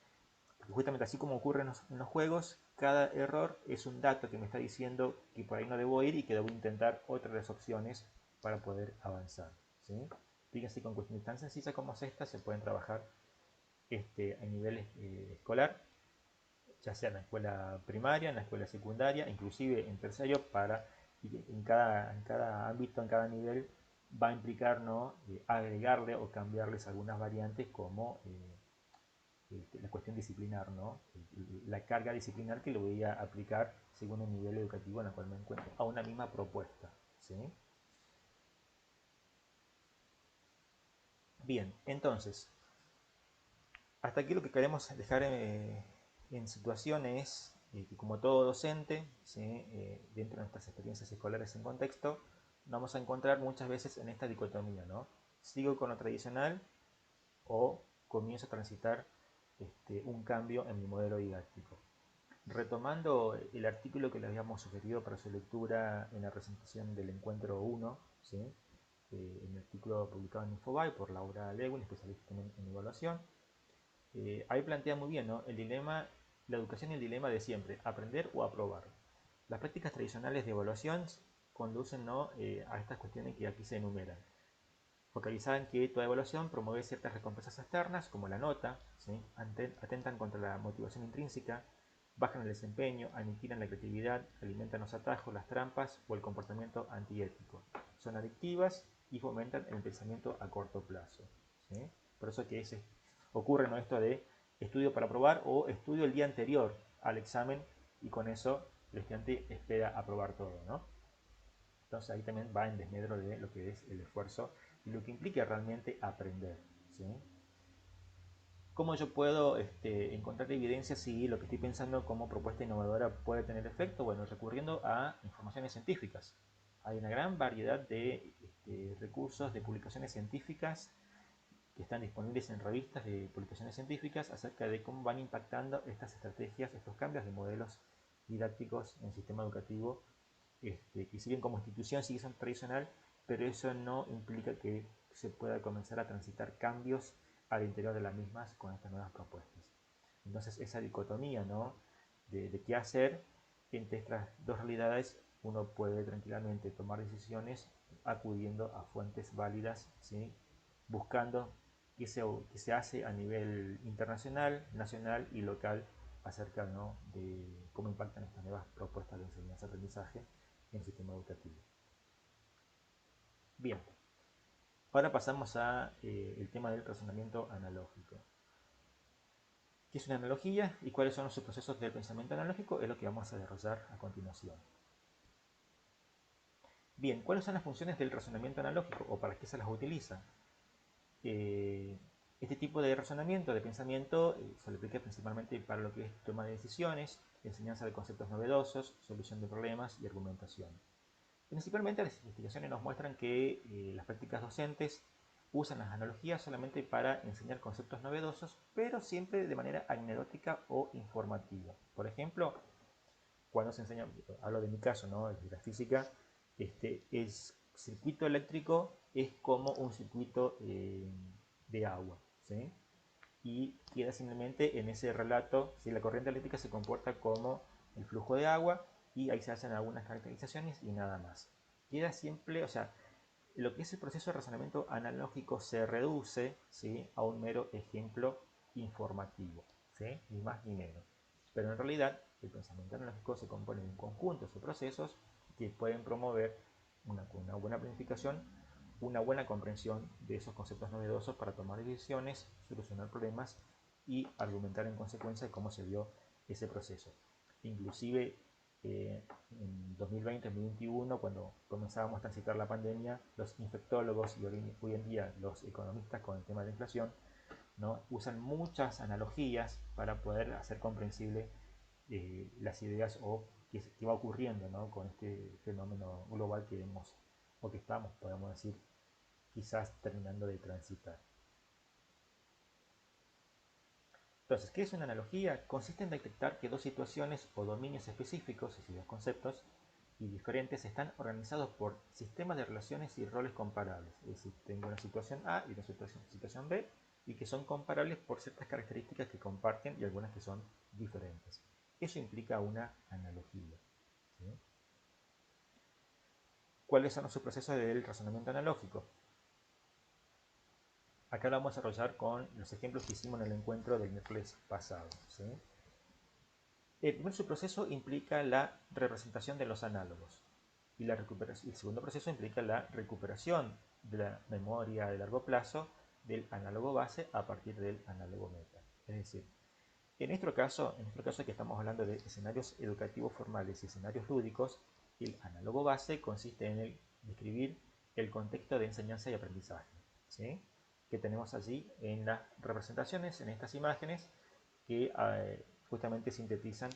Justamente así como ocurre en los juegos, cada error es un dato que me está diciendo que por ahí no debo ir y que debo intentar otras de las opciones para poder avanzar, ¿sí? Fíjense, con cuestiones tan sencillas como esta se pueden trabajar a nivel escolar, ya sea en la escuela primaria, en la escuela secundaria, inclusive en tercero, en cada ámbito, en cada nivel, va a implicar, ¿no? Agregarle o cambiarles algunas variantes como la cuestión disciplinar, ¿no? La carga disciplinar que lo voy a aplicar según el nivel educativo en el cual me encuentro a una misma propuesta, ¿sí? Bien, entonces, hasta aquí lo que queremos dejar en situación es que, como todo docente, ¿sí? Dentro de nuestras experiencias escolares en contexto, nos vamos a encontrar muchas veces en esta dicotomía, ¿no? ¿Sigo con lo tradicional o comienzo a transitar un cambio en mi modelo didáctico? Retomando el artículo que le habíamos sugerido para su lectura en la presentación del encuentro 1, ¿sí? En el artículo publicado en Infobae por Laura Lewin, especialista en evaluación, ahí plantea muy bien, ¿no? El dilema, la educación y el dilema de siempre, aprender o aprobar. Las prácticas tradicionales de evaluación conducen, ¿no? A estas cuestiones que aquí se enumeran. focalizada en que toda evaluación promueve ciertas recompensas externas, como la nota, ¿sí? Atentan contra la motivación intrínseca, bajan el desempeño, aniquilan la creatividad, alimentan los atajos, las trampas o el comportamiento antiético. Son adictivas y fomentan el pensamiento a corto plazo, ¿sí? Por eso que ocurre, ¿no?, esto de estudio para aprobar o estudio el día anterior al examen y con eso el estudiante espera aprobar todo, ¿no? Entonces ahí también va en desmedro de lo que es el esfuerzo y lo que implica realmente aprender, ¿sí? ¿Cómo yo puedo encontrar evidencia si lo que estoy pensando como propuesta innovadora puede tener efecto? Bueno, recurriendo a informaciones científicas. Hay una gran variedad de recursos, de publicaciones científicas que están disponibles en revistas de publicaciones científicas acerca de cómo van impactando estas estrategias, estos cambios de modelos didácticos en el sistema educativo, que siguen como institución, siguen tradicional, pero eso no implica que se pueda comenzar a transitar cambios al interior de las mismas con estas nuevas propuestas. Entonces esa dicotomía, ¿no?, de qué hacer entre estas dos realidades, uno puede tranquilamente tomar decisiones acudiendo a fuentes válidas, ¿sí?, buscando qué se hace a nivel internacional, nacional y local acerca, ¿no?, de cómo impactan estas nuevas propuestas de enseñanza-aprendizaje en el sistema educativo. Bien, ahora pasamos a el tema del razonamiento analógico. ¿Qué es una analogía y cuáles son los subprocesos del pensamiento analógico? Es lo que vamos a desarrollar a continuación. Bien, ¿cuáles son las funciones del razonamiento analógico o para qué se las utiliza? Este tipo de razonamiento, de pensamiento, se le aplica principalmente para lo que es toma de decisiones, enseñanza de conceptos novedosos, solución de problemas y argumentación. Principalmente las investigaciones nos muestran que las prácticas docentes usan las analogías solamente para enseñar conceptos novedosos, pero siempre de manera anecdótica o informativa. Por ejemplo, cuando se enseña, hablo de mi caso, ¿no?, de la física, el circuito eléctrico es como un circuito de agua, ¿sí? Y queda simplemente en ese relato, si la corriente eléctrica se comporta como el flujo de agua y ahí se hacen algunas caracterizaciones y nada más. Queda siempre, o sea, lo que es el proceso de razonamiento analógico se reduce, ¿sí?, a un mero ejemplo informativo, ¿sí?, ni más ni menos. Pero en realidad el pensamiento analógico se compone de un conjunto de procesos que pueden promover una buena planificación, una buena comprensión de esos conceptos novedosos para tomar decisiones, solucionar problemas y argumentar en consecuencia de cómo se dio ese proceso. Inclusive en 2020-2021, cuando comenzábamos a transitar la pandemia, los infectólogos y hoy en día los economistas con el tema de la inflación, ¿no?, usan muchas analogías para poder hacer comprensible las ideas o qué va ocurriendo, ¿no?, con este fenómeno global que vemos o que estamos, podemos decir, quizás terminando de transitar. Entonces, ¿qué es una analogía? Consiste en detectar que dos situaciones o dominios específicos, es decir, dos conceptos y diferentes, están organizados por sistemas de relaciones y roles comparables. Es decir, tengo una situación A y una situación B y que son comparables por ciertas características que comparten y algunas que son diferentes. Eso implica una analogía, ¿sí? ¿Cuáles son los subprocesos del razonamiento analógico? Acá lo vamos a desarrollar con los ejemplos que hicimos en el encuentro del miércoles pasado, ¿sí? El primer subproceso implica la representación de los análogos y el segundo proceso implica la recuperación de la memoria de largo plazo del análogo base a partir del análogo meta. Es decir, en nuestro caso que estamos hablando de escenarios educativos formales y escenarios lúdicos, el análogo base consiste en describir el contexto de enseñanza y aprendizaje, ¿sí?, que tenemos allí en las representaciones, en estas imágenes que justamente sintetizan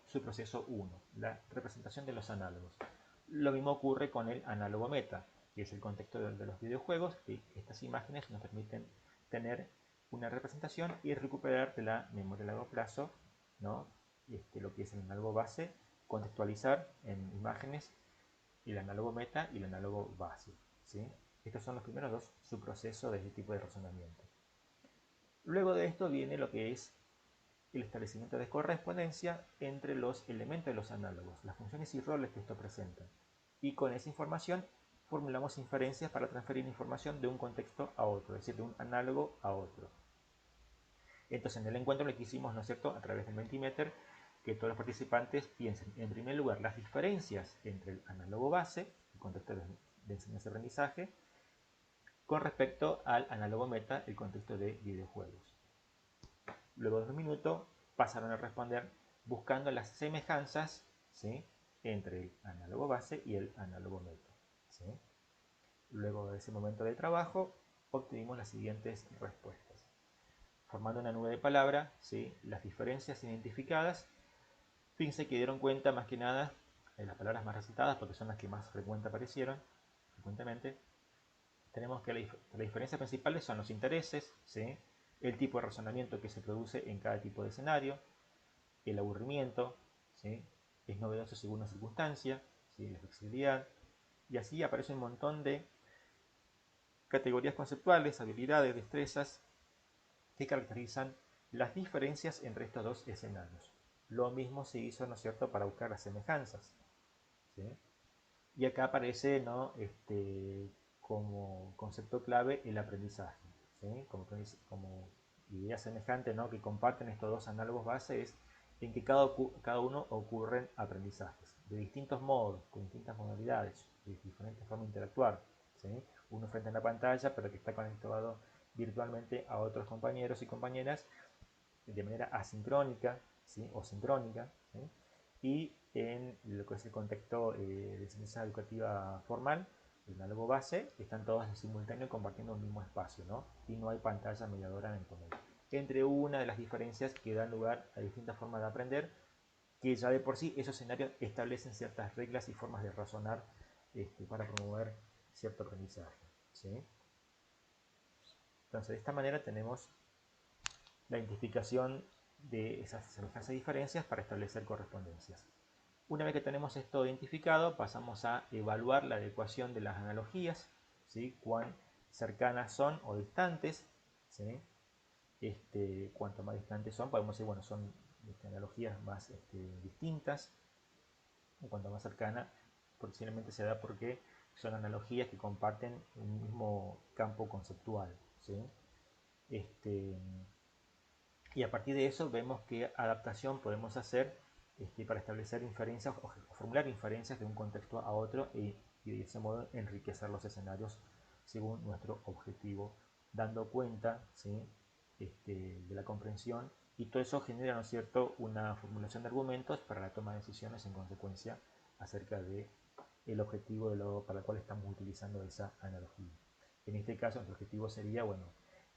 su proceso 1, la representación de los análogos. Lo mismo ocurre con el análogo meta, que es el contexto de los videojuegos, que estas imágenes nos permiten tener una representación y recuperar de la memoria a largo plazo, ¿no?, lo que es el análogo base, contextualizar en imágenes el análogo meta y el análogo base, ¿sí? Estos son los primeros dos subprocesos de este tipo de razonamiento. Luego de esto viene lo que es el establecimiento de correspondencia entre los elementos de los análogos, las funciones y roles que esto presenta. Y con esa información formulamos inferencias para transferir información de un contexto a otro, es decir, de un análogo a otro. Entonces, en el encuentro lo que hicimos, ¿no es cierto?, a través del Mentimeter, que todos los participantes piensen, en primer lugar, las diferencias entre el análogo base, el contexto de enseñanza-aprendizaje, con respecto al análogo meta, el contexto de videojuegos. Luego de un minuto pasaron a responder buscando las semejanzas, ¿sí?, entre el análogo base y el análogo meta, ¿sí? Luego de ese momento de trabajo obtuvimos las siguientes respuestas. Formando una nube de palabra, ¿sí?, las diferencias identificadas, fíjense que dieron cuenta más que nada de las palabras más recitadas porque son las que más frecuentemente. Tenemos que las diferencias principales son los intereses, ¿sí?, el tipo de razonamiento que se produce en cada tipo de escenario, el aburrimiento, ¿sí?, es novedoso según la circunstancia, ¿sí?, la flexibilidad, y así aparece un montón de categorías conceptuales, habilidades, destrezas que caracterizan las diferencias entre estos dos escenarios. Lo mismo se hizo, ¿no es cierto?, para buscar las semejanzas, ¿sí? Y acá aparece, ¿no?, como concepto clave el aprendizaje, ¿sí? Como idea semejante, ¿no?, que comparten estos dos análogos base es en que cada uno ocurren aprendizajes de distintos modos, con distintas modalidades, de diferentes formas de interactuar, ¿sí? Uno frente a la pantalla, pero que está conectado virtualmente a otros compañeros y compañeras de manera asincrónica, ¿sí?, o sincrónica, ¿sí? Y en lo que es el contexto de enseñanza educativa formal, el análogo base, están todos en simultáneo compartiendo un mismo espacio, ¿no? Y no hay pantalla mediadora en el medio. Entre una de las diferencias que dan lugar a distintas formas de aprender, que ya de por sí esos escenarios establecen ciertas reglas y formas de razonar para promover cierto aprendizaje, ¿sí? Entonces, de esta manera tenemos la identificación de esas semejanzas y diferencias para establecer correspondencias. Una vez que tenemos esto identificado, pasamos a evaluar la adecuación de las analogías, ¿sí?, cuán cercanas son o distantes, ¿sí? Cuanto más distantes son, podemos decir, bueno, son analogías más distintas, y cuanto más cercana, posiblemente se da porque son analogías que comparten un mismo campo conceptual, ¿sí? Y a partir de eso vemos qué adaptación podemos hacer para establecer inferencias o formular inferencias de un contexto a otro y de ese modo enriquecer los escenarios según nuestro objetivo, dando cuenta, ¿sí?, de la comprensión, y todo eso genera, ¿no es cierto?, una formulación de argumentos para la toma de decisiones en consecuencia acerca de el objetivo para el cual estamos utilizando esa analogía. En este caso, nuestro objetivo sería, bueno,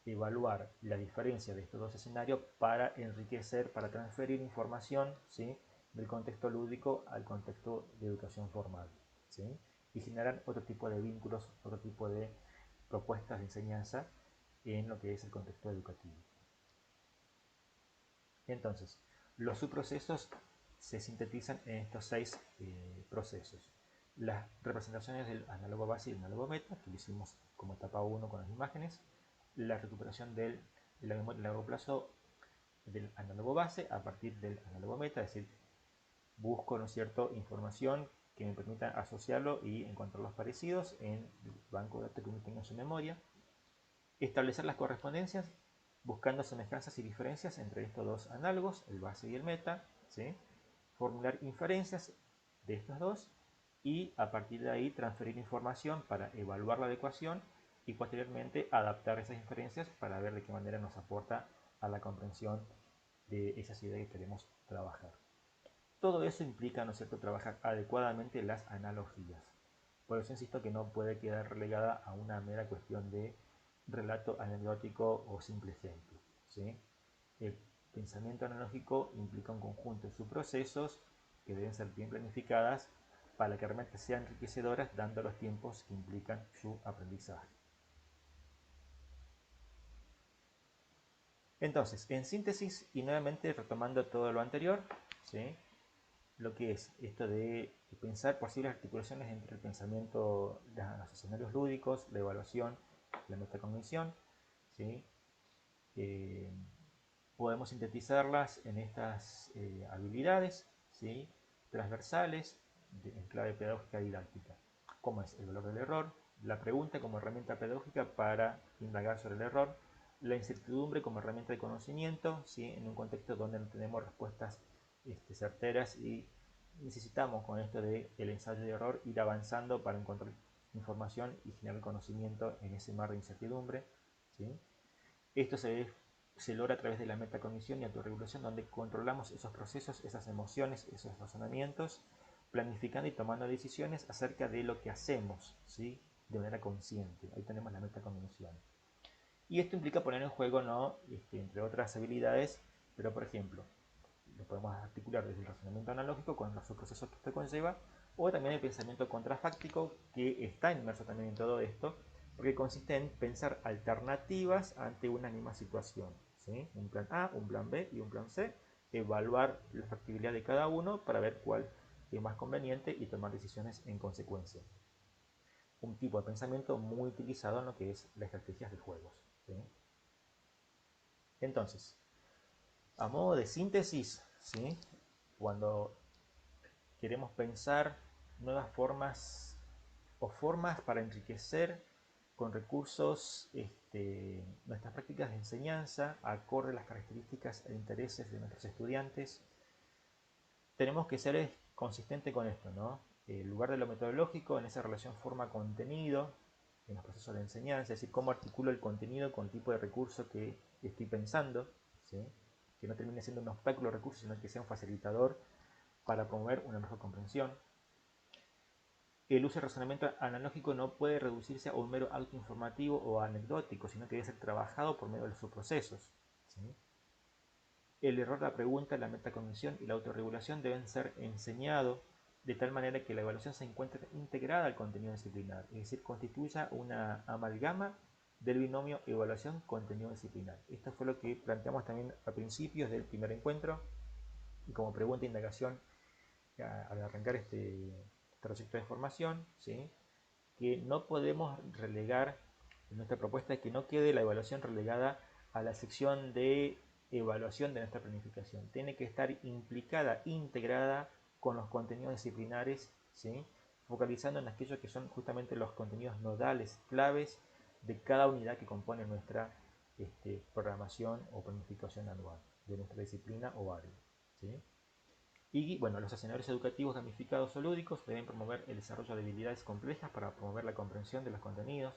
evaluar la diferencia de estos dos escenarios para enriquecer, para transferir información, ¿sí?, del contexto lúdico al contexto de educación formal, ¿sí?, y generar otro tipo de vínculos, otro tipo de propuestas de enseñanza en lo que es el contexto educativo. Entonces, los subprocesos se sintetizan en estos 6 procesos. Las representaciones del análogo base y el análogo meta, que lo hicimos como etapa 1 con las imágenes, la recuperación de la memoria a largo plazo del análogo base a partir del análogo meta, es decir, busco, ¿no es cierto?, información que me permita asociarlo y encontrar los parecidos en el banco de datos que uno tenga en su memoria, establecer las correspondencias buscando semejanzas y diferencias entre estos dos análogos, el base y el meta, ¿sí?, formular inferencias de estos dos y a partir de ahí transferir información para evaluar la adecuación y posteriormente adaptar esas inferencias para ver de qué manera nos aporta a la comprensión de esas ideas que queremos trabajar. Todo eso implica, ¿no es cierto?, trabajar adecuadamente las analogías. Por eso insisto que no puede quedar relegada a una mera cuestión de relato anecdótico o simple ejemplo, ¿sí? El pensamiento analógico implica un conjunto de subprocesos que deben ser bien planificadas para que realmente sean enriquecedoras, dando los tiempos que implican su aprendizaje. Entonces, en síntesis y nuevamente retomando todo lo anterior, ¿sí?, lo que es esto de pensar posibles articulaciones entre el pensamiento, los escenarios lúdicos, la evaluación, la metacognición, ¿sí? Podemos sintetizarlas en estas habilidades, ¿sí?, transversales en clave pedagógica didáctica. como es el valor del error, la pregunta como herramienta pedagógica para indagar sobre el error, la incertidumbre como herramienta de conocimiento, ¿sí? En un contexto donde no tenemos respuestas certeras y necesitamos con esto del ensayo de error ir avanzando para encontrar información y generar conocimiento en ese mar de incertidumbre, ¿sí? Esto se logra a través de la metacognición y autorregulación, donde controlamos esos procesos, esas emociones, esos razonamientos, planificando y tomando decisiones acerca de lo que hacemos, ¿sí? De manera consciente. Ahí tenemos la metacognición. Y esto implica poner en juego, ¿no? Entre otras habilidades, pero por ejemplo, lo podemos articular desde el razonamiento analógico con los procesos que esto conlleva, o también el pensamiento contrafáctico, que está inmerso también en todo esto, porque consiste en pensar alternativas ante una misma situación, ¿sí? Un plan A, un plan B y un plan C, evaluar la factibilidad de cada uno para ver cuál es más conveniente y tomar decisiones en consecuencia. Un tipo de pensamiento muy utilizado en lo que es las estrategias de juegos, ¿sí? Entonces, a modo de síntesis, ¿sí? Cuando queremos pensar nuevas formas o formas para enriquecer con recursos nuestras prácticas de enseñanza, acorde a las características e intereses de nuestros estudiantes, tenemos que ser consistentes con esto, ¿no? En lugar de lo metodológico, en esa relación forma-contenido, en los procesos de enseñanza, es decir, cómo articulo el contenido con el tipo de recurso que estoy pensando, ¿sí? Que no termine siendo un obstáculo de recursos, sino que sea un facilitador para promover una mejor comprensión. El uso del razonamiento analógico no puede reducirse a un mero acto informativo o anecdótico, sino que debe ser trabajado por medio de sus procesos, ¿sí? El error, la pregunta, la metacognición y la autorregulación deben ser enseñados de tal manera que la evaluación se encuentre integrada al contenido disciplinar, es decir, constituya una amalgama del binomio evaluación-contenido disciplinar. Esto fue lo que planteamos también a principios del primer encuentro y como pregunta e indagación al arrancar este trayecto de formación, ¿sí? Que no podemos relegar, en nuestra propuesta es que no quede la evaluación relegada a la sección de evaluación de nuestra planificación. Tiene que estar implicada, integrada con los contenidos disciplinares, ¿sí? Focalizando en aquellos que son justamente los contenidos nodales, claves de cada unidad que compone nuestra programación o planificación anual de nuestra disciplina o área, ¿sí? Y bueno, los escenarios educativos gamificados o lúdicos deben promover el desarrollo de habilidades complejas para promover la comprensión de los contenidos,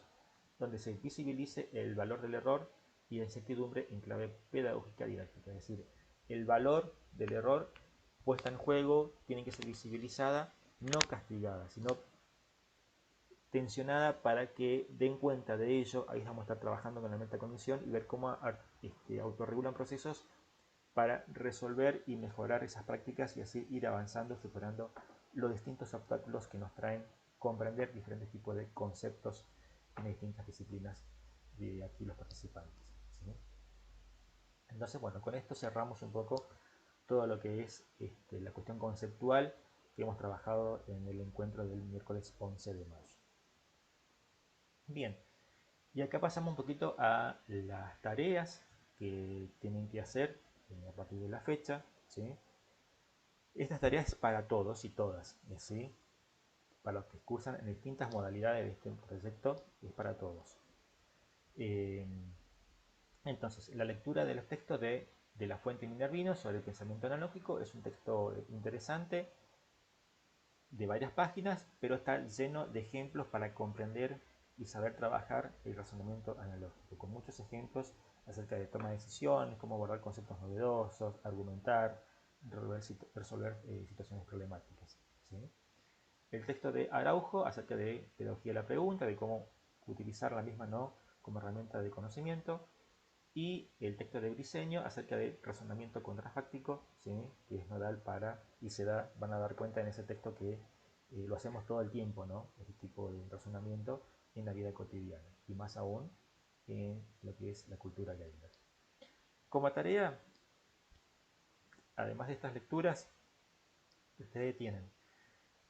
donde se visibilice el valor del error y la incertidumbre en clave pedagógica didáctica. Es decir, el valor del error puesta en juego tiene que ser visibilizada, no castigada, sino tensionada para que den cuenta de ello. Ahí vamos a estar trabajando con la metacognición y ver cómo autorregulan procesos para resolver y mejorar esas prácticas y así ir avanzando, superando los distintos obstáculos que nos traen comprender diferentes tipos de conceptos en distintas disciplinas de aquí los participantes, ¿sí? Entonces, bueno, con esto cerramos un poco todo lo que es la cuestión conceptual que hemos trabajado en el encuentro del miércoles 11 de mayo. Bien, y acá pasamos un poquito a las tareas que tienen que hacer a partir de la fecha, ¿sí? Estas tareas para todos y todas, ¿sí? Para los que cursan en distintas modalidades de este proyecto, es para todos. Entonces, la lectura de los textos de la fuente Minervino sobre el pensamiento analógico es un texto interesante de varias páginas, pero está lleno de ejemplos para comprender y saber trabajar el razonamiento analógico, con muchos ejemplos acerca de toma de decisiones, cómo abordar conceptos novedosos, argumentar, resolver situaciones problemáticas, ¿sí? El texto de Araujo acerca de pedagogía de la pregunta, de cómo utilizar la misma no como herramienta de conocimiento, y el texto de Briceño acerca de razonamiento contrafáctico, ¿sí? Que es nodal para, y van a dar cuenta en ese texto que lo hacemos todo el tiempo, ¿no? Este tipo de razonamiento en la vida cotidiana, y más aún en lo que es la cultura gamer. Como tarea, además de estas lecturas, ustedes tienen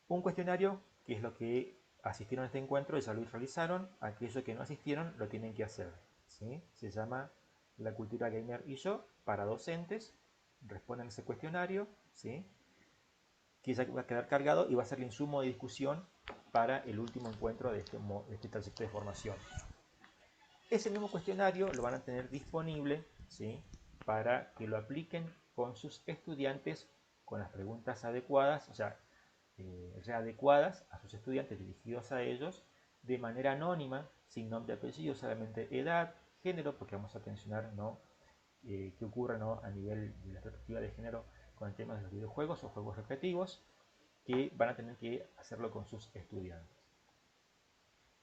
un cuestionario, que es lo que asistieron a este encuentro y ya lo realizaron. Aquellos que no asistieron lo tienen que hacer, ¿sí? Se llama La cultura gamer y yo, para docentes. Responden ese cuestionario, ¿sí? Que ya va a quedar cargado y va a ser el insumo de discusión para el último encuentro de este trayecto de formación. Ese mismo cuestionario lo van a tener disponible, ¿sí?, para que lo apliquen con sus estudiantes con las preguntas adecuadas, o sea, readecuadas a sus estudiantes, dirigidos a ellos, de manera anónima, sin nombre y apellido, solamente edad, género, porque vamos a mencionar, ¿no?, qué ocurre, ¿no?, a nivel de la perspectiva de género con el tema de los videojuegos o juegos recreativos, que van a tener que hacerlo con sus estudiantes.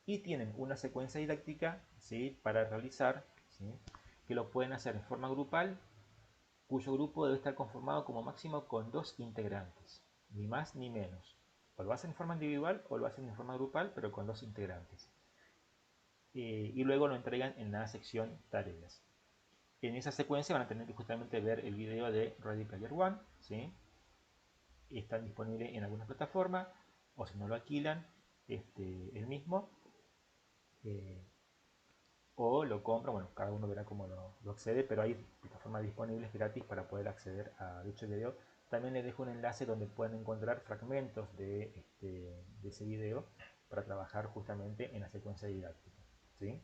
Y tienen una secuencia didáctica, ¿sí?, para realizar, ¿sí?, que lo pueden hacer en forma grupal, cuyo grupo debe estar conformado como máximo con 2 integrantes, ni más ni menos. O lo hacen en forma individual o lo hacen en forma grupal, pero con 2 integrantes. Y luego lo entregan en la sección tareas. En esa secuencia van a tener que justamente ver el video de Ready Player One, ¿sí? Están disponibles en alguna plataforma, o si no lo alquilan, el mismo, o lo compran. Bueno, cada uno verá cómo lo accede, pero hay plataformas disponibles gratis para poder acceder a dicho video. También les dejo un enlace donde pueden encontrar fragmentos de ese video para trabajar justamente en la secuencia didáctica, ¿sí?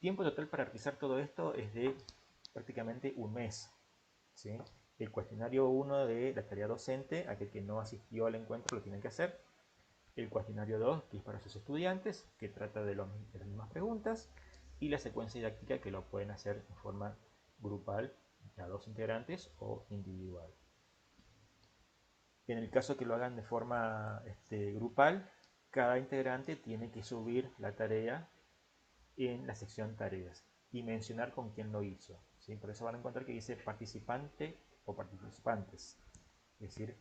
Tiempo total para realizar todo esto es de prácticamente un mes, ¿sí? El cuestionario 1 de la tarea docente, aquel que no asistió al encuentro, lo tienen que hacer. El cuestionario 2, que es para sus estudiantes, que trata de las mismas preguntas. Y la secuencia didáctica, que lo pueden hacer en forma grupal, a 2 integrantes, o individual. En el caso que lo hagan de forma grupal, cada integrante tiene que subir la tarea en la sección tareas y mencionar con quién lo hizo, ¿sí? Por eso van a encontrar que dice participante o participantes, es decir,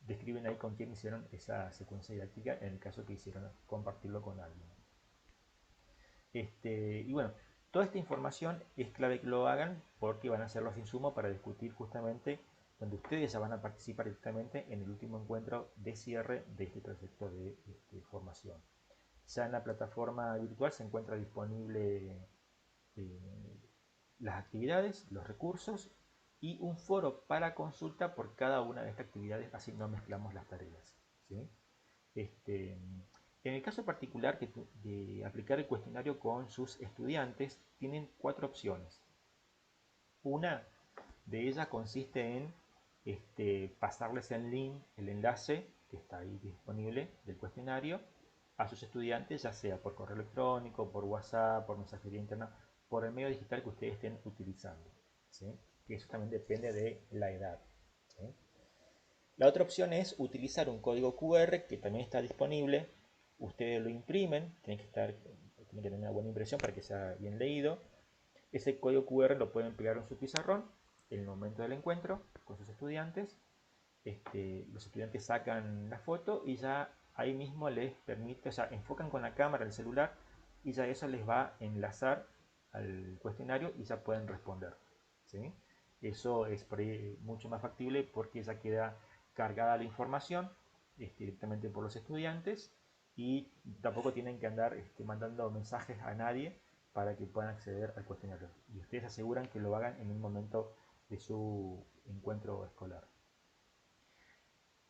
describen ahí con quién hicieron esa secuencia didáctica en el caso que hicieron compartirlo con alguien. Y bueno, toda esta información es clave que lo hagan porque van a ser los insumos para discutir justamente donde ustedes ya van a participar directamente en el último encuentro de cierre de este proyecto de formación. Ya en la plataforma virtual se encuentra disponible las actividades, los recursos y un foro para consulta por cada una de estas actividades, así no mezclamos las tareas, ¿sí? En el caso particular de aplicar el cuestionario con sus estudiantes, tienen 4 opciones. Una de ellas consiste en pasarles el link, el enlace que está ahí disponible del cuestionario a sus estudiantes, ya sea por correo electrónico, por WhatsApp, por mensajería interna, por el medio digital que ustedes estén utilizando, ¿sí? Que eso también depende de la edad, ¿sí? La otra opción es utilizar un código QR que también está disponible. Ustedes lo imprimen, tiene que tener una buena impresión para que sea bien leído. Ese código QR lo pueden pegar en su pizarrón en el momento del encuentro con sus estudiantes. Los estudiantes sacan la foto y ya ahí mismo les permite, o sea, enfocan con la cámara el celular y ya eso les va a enlazar al cuestionario y ya pueden responder, ¿sí? Eso es por ahí mucho más factible porque ya queda cargada la información directamente por los estudiantes y tampoco tienen que andar mandando mensajes a nadie para que puedan acceder al cuestionario. Y ustedes aseguran que lo hagan en un momento de su encuentro escolar.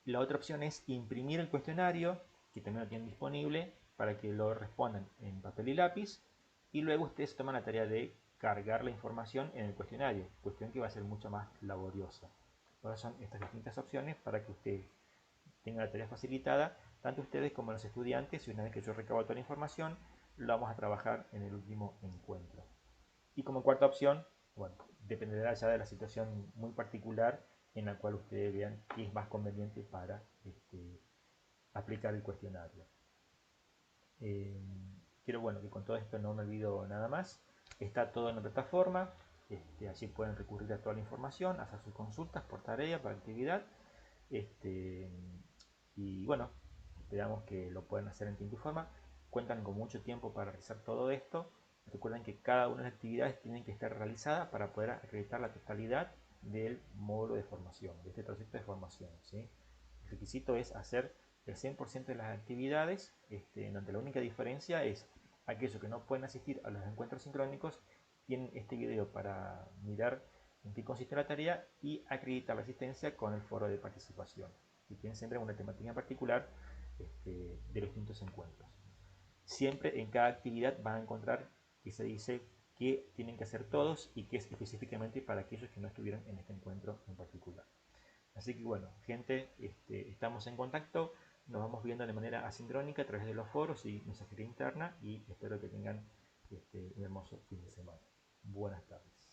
La otra opción es imprimir el cuestionario, que también lo tienen disponible, para que lo respondan en papel y lápiz, y luego ustedes toman la tarea de cargar la información en el cuestionario, cuestión que va a ser mucho más laboriosa. Ahora son estas distintas opciones para que ustedes tengan la tarea facilitada, tanto ustedes como los estudiantes, y una vez que yo recabo toda la información, lo vamos a trabajar en el último encuentro. Y como cuarta opción, bueno, dependerá ya de la situación muy particular en la cual ustedes vean qué es más conveniente para aplicar el cuestionario. Quiero que con todo esto no me olvido nada más. Está todo en la plataforma, así pueden recurrir a toda la información, hacer sus consultas por tarea, por actividad. Y bueno, esperamos que lo puedan hacer en tiempo y forma. Cuentan con mucho tiempo para realizar todo esto. Recuerden que cada una de las actividades tienen que estar realizadas para poder acreditar la totalidad del módulo de formación, de este trayecto de formación, ¿sí? El requisito es hacer el 100% de las actividades, donde la única diferencia es aquellos que no pueden asistir a los encuentros sincrónicos, tienen este video para mirar en qué consiste la tarea y acreditar la asistencia con el foro de participación. Si tienen siempre una temática en particular, de los distintos encuentros. Siempre en cada actividad van a encontrar que se dice qué tienen que hacer todos y qué es específicamente para aquellos que no estuvieron en este encuentro en particular. Así que bueno, gente, estamos en contacto, nos vamos viendo de manera asincrónica a través de los foros y mensajería interna y espero que tengan un hermoso fin de semana. Buenas tardes.